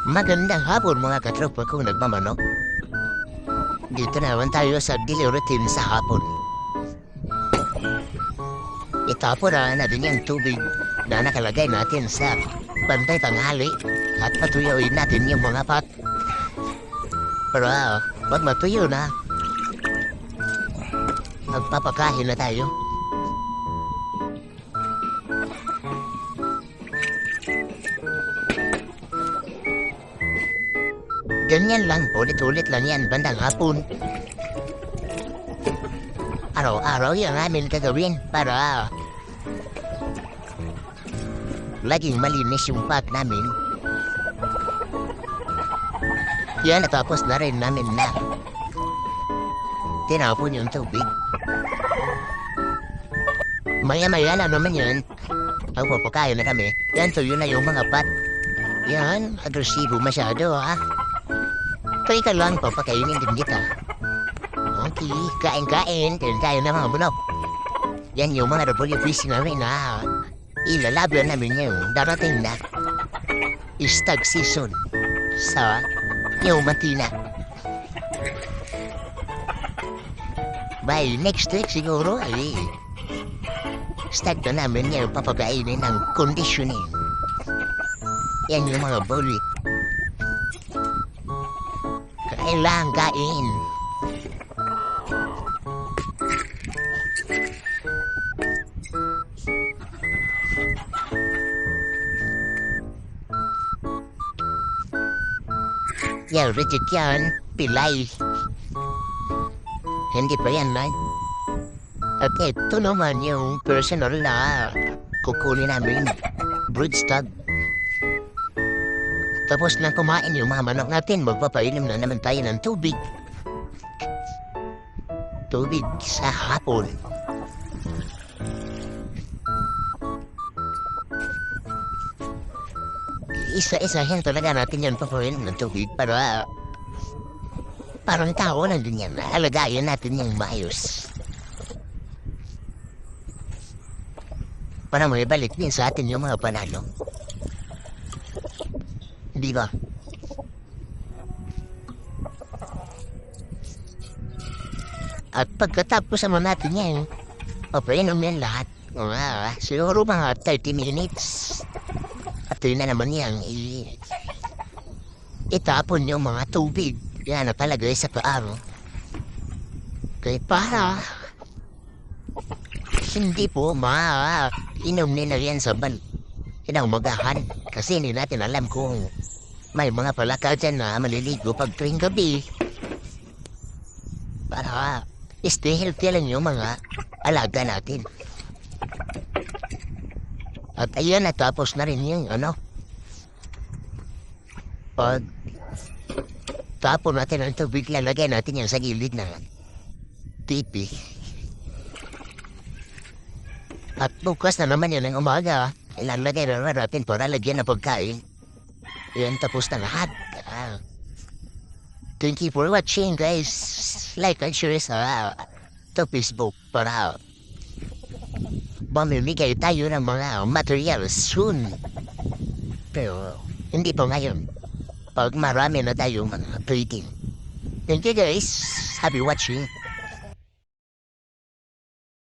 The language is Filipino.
Magandang hapon mga katropa kong nagmamanok. Dito naman tayo sa daily routine sa hapon. Itapon na din yung tubig na nakalagay natin sa bantay tanghali at patuyuin natin yung mga pot. Pero pag matuyo na, magpapakain na tayo. Ganyan lang, ulit-ulit lang yan bandang hapon. Araw-araw yung amin gagawin para laging malinis yung pot namin. Yan, natapos na rin namin na tinapon yung tubig. Maya-maya na naman yun, pagpapakain na kami. Yan, tuyo na yung mga pot. Yan, agresibo masyado Kaya ka lang, papakainin din kita. Okay, kain-kain. Kain tayo ng mga bunok. Yan yung mga WBC namin ilalaban namin yung darating na stag season sa yung Matina. By next week siguro start na namin yung papakainin ng conditioning. Yan yung mga bully. Kailangan kain. Yan, Richard yan. Pilay. Hindi pa yan, man. At ito naman yung personal na kukunin namin broodstag. Tapos na kumain yung mga manok natin, magpapainom na naman tayo ng tubig. Tubig sa hapon. Isa-isahin talaga natin yan papainom ng tubig para parang tao lang din yan. Alagayan natin yung maayos. Para may balik din sa atin yung mga panalo. Di ba? At pagkatapos naman natin yan, papainom yan lahat. Siguro mga 30 minutes. At yun na naman yan, itapon yung mga tubig. Yan na palagay sa paaro. Kaya para hindi po inom nila yan sa inaumagahan. Kasi hindi natin alam kung may mga palaka dyan na maliligo pag tuwing gabi. Para stay healthy lang yung mga alaga natin. At ayun, natapos na rin yung pag tapon natin ang tubig, lalagay natin yan sa gilid ng tipi. At bukas na naman yan ng umaga, ilalagay na natin para lagyan ng pagkain. Yan, tapos na lahat. Thank you for watching, guys. Like and share sa Facebook para mamimigay tayo ng mga materials soon. Pero hindi pa ngayon. Pag marami na tayo mga pwedeng. Thank you, guys. Happy watching.